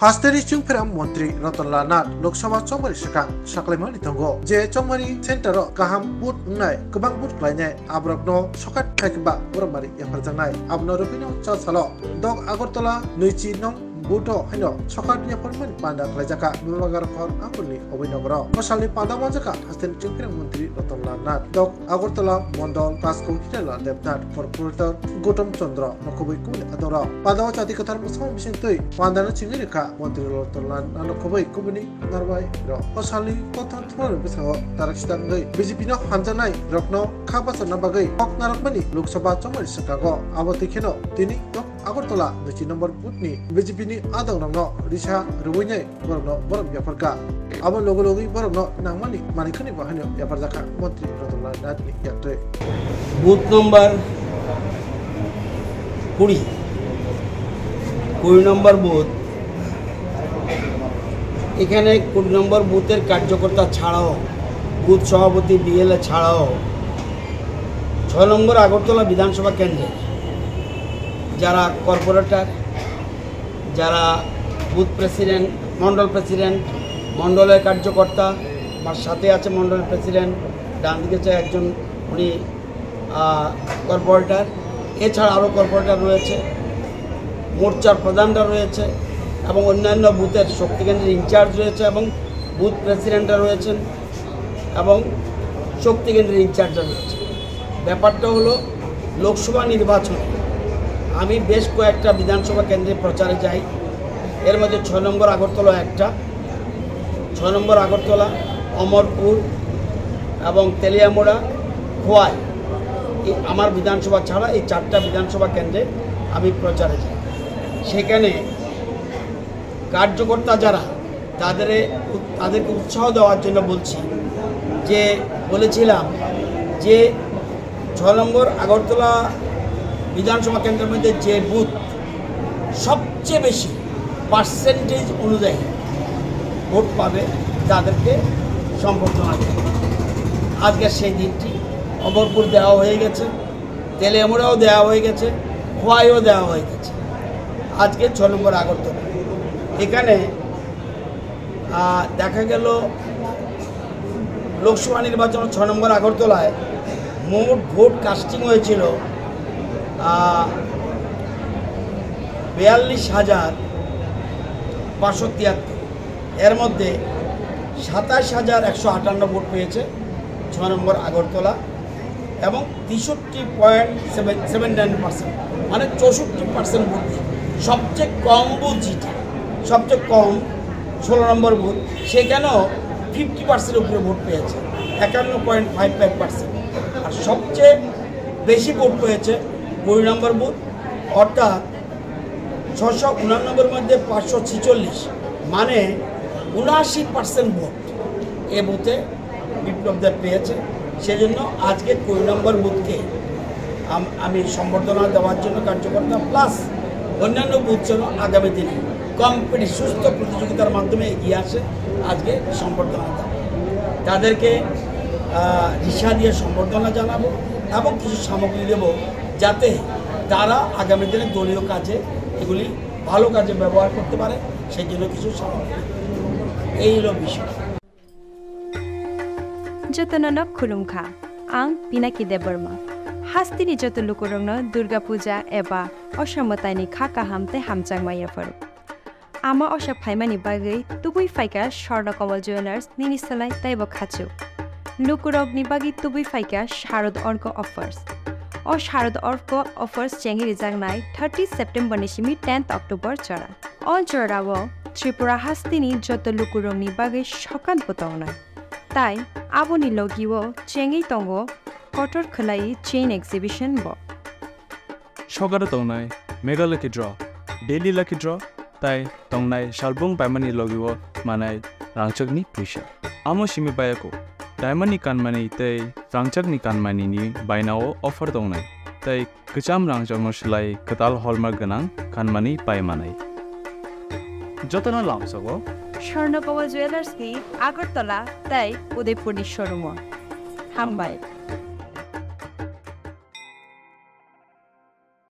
Hasteni Chungpram Montri Rotala Nat Loksaba Chomari Shakang Shaklemani Tongo Je Chomari Center Kaham Bud Nai Kubang Bud Klane Abrokno Sokat Kaikba Uramari Yaparjanai Abno Rupino Chasalo Dog Agortola Nuichi Nong Buto Hino Sokat Yaparman Panda Klajaka Bumagar Kor Akuni Obinogro Masali Pada Wajaka Hasteni Chungpram Montri Rotala Nat Dog Agortola Mondol Pasko Hitela Debnat Corporator Gotom Chandra Nokobi Kuli Adora Pada Wajati Katar Musam Bishintui Pandana Chingirika Montri Rotolan Anokobai Kubini Narwai Ro Osali Kotan Thor Bisaho Tarakistan Gai BJP no Hanjanai Rokno Kabasana Bagai Ok Narakmani Lok Sabha Chomari Sakago Abotikino Tini Dok Agortola Nuchi number Putni BJP ni Adang Rangno Risha Rubunyai Borno Borom Yaparka Abo Logologi Borno Nangmani Manikani Bahano Yaparjaka Montri Rotolan Natni Yatre Booth number 20 নম্বর booth এখানে 20 নম্বর বুথের কার্যকর্তা ছাড়াও booth সভাপতি BLA ছাড়াও 6 নম্বর আগরতলা বিধানসভা কেন্দ্রে যারা corporator যারা বুথ প্রেসিডেন্ট মণ্ডলের কার্যকর্তা আমার সাথে আছে মণ্ডলের প্রেসিডেন্ট ডান দিকে আছে একজন উনি কর্পোরেটর এছাড়া আরও কর্পোরেটর রয়েছে মোর্চার প্রধানরা রয়েছে এবং অন্যান্য বুথের শক্তিকেন্দ্রের ইনচার্জ রয়েছে এবং বুথ প্রেসিডেন্টরা রয়েছেন এবং শক্তিকেন্দ্রের ইনচার্জরা রয়েছে ব্যাপারটা হলো লোকসভা নির্বাচন আমি বেশ কয়েকটা বিধানসভা কেন্দ্রে প্রচারে যাই এর মধ্যে 6 নম্বর আগরতলা একটা 6 নম্বর আগরতলা অমরপুর এবং তেলিয়ামোড়া খোয়াই আমার বিধানসভা ছাড়া এই 4টা বিধানসভা কেন্দ্রে আমি প্রচারে যাই সেখানে কার্যকর্তা যারা তাদেরকে উৎসাহ দেওয়ার জন্য বলেছিলাম যে 6 নম্বর আগরতলা বিধানসভা কেন্দ্রের মধ্যে যে বুথ সবচেয়ে বেশি পার্সেন্টেজ অনুযায়ী ভোট পাবে তাদেরকে সম্বর্ধনা দেবে আজকে সেই দিনটি অমরপুর দেওয়া হয়ে গেছে তেলিয়ামোড়াও দেওয়া হয়ে গেছে খোয়াইও দেওয়া হয়ে গেছে আজকে 6 নম্বর আগরতলা এখানে দেখা গেল লোকসভা নির্বাচন 6 নম্বর আগরতলায় মোট ভোট কাস্টিং হয়েছিল 42,573 এর মধ্যে 27,158 ভোট পেয়েছে 6 নম্বর আগরতলা এবং 63.79% মানে 64% ভোট সবচেয়ে কম বুথ যেটা সবচেয়ে কম 16 নম্বর বুথ সেখানেও 50% উপরে ভোট পেয়েছে 51.55% আর সবচেয়ে বেশি ভোট পেয়েছে 20 নম্বর বুথ অর্থাৎ 689 মধ্যে 546 মানে 79% ভোট এ বুথে বিপ্লবদের পেয়েছে সেজন্য আজকে 20 নম্বর বুথকে আমি সম্বর্ধনা দেওয়ার জন্য কার্যকর্তা প্লাস অন্যান্য বুথ যেন আগামী দিনে সুস্থ প্রতিযোগিতার মাধ্যমে এগিয়ে আসে আজকে সম্বর্ধনা দেব তাদেরকে রিক্সা দিয়ে সম্বর্ধনা জানাবো এবং কিছু সামগ্রী দেব যাতে তারা আগামী দিনে দলীয় কাজে এগুলি ভালো কাজে ব্যবহার করতে পারে সেই জন্য কিছু সামগ্রী এই হলো বিষয় जतननक खुलुमखा आं पिनाकी देबबर्मा हास्तिनि जत लुकुरंनो दुर्गा पूजा एबा असमतानि खाका हामते हामचांगमाया फरु आमा अशा फाइमानि बागै तुबुइ फाइका स्वर्णकमल ज्वेलार्स निनिसलाय ताइबो खाचु लुकुरगनि बागै तुबुइ फाइका शारद अर्क अफर्स ओ शारद अर्क अफर्स चेंगिरि जांगनाय 30 सेप्टेम्बर निसिमि 10 अक्टोबर चरा अल चरावो त्रिपुरा हास्तिनि जत लुकुरंनि बागै सकान बतावना তাই আবনি লগিও চেঙ্গি তঙ্গ কটর খলাই চেইন এক্সিবিশন ব সগার তংনাই mega lucky draw daily lucky draw তাই তংনাই শালবং পাইমানি লগিও মানাই রাংচকনি পয়সা আমো সিমি বায়াকো ডায়মন্ডনি কানমানি তাই রাংচকনি কানমানি নি বাইনাও অফার তংনাই তাই গচাম রাংচকনো সিলাই কতাল হলমার্ক গনাং কানমানি পাইমানাই যতনা লামসগো স্বর্ণকমল জুয়েলার্স কি আগরতলা তাই উদয়পুর শোরুম হামবাই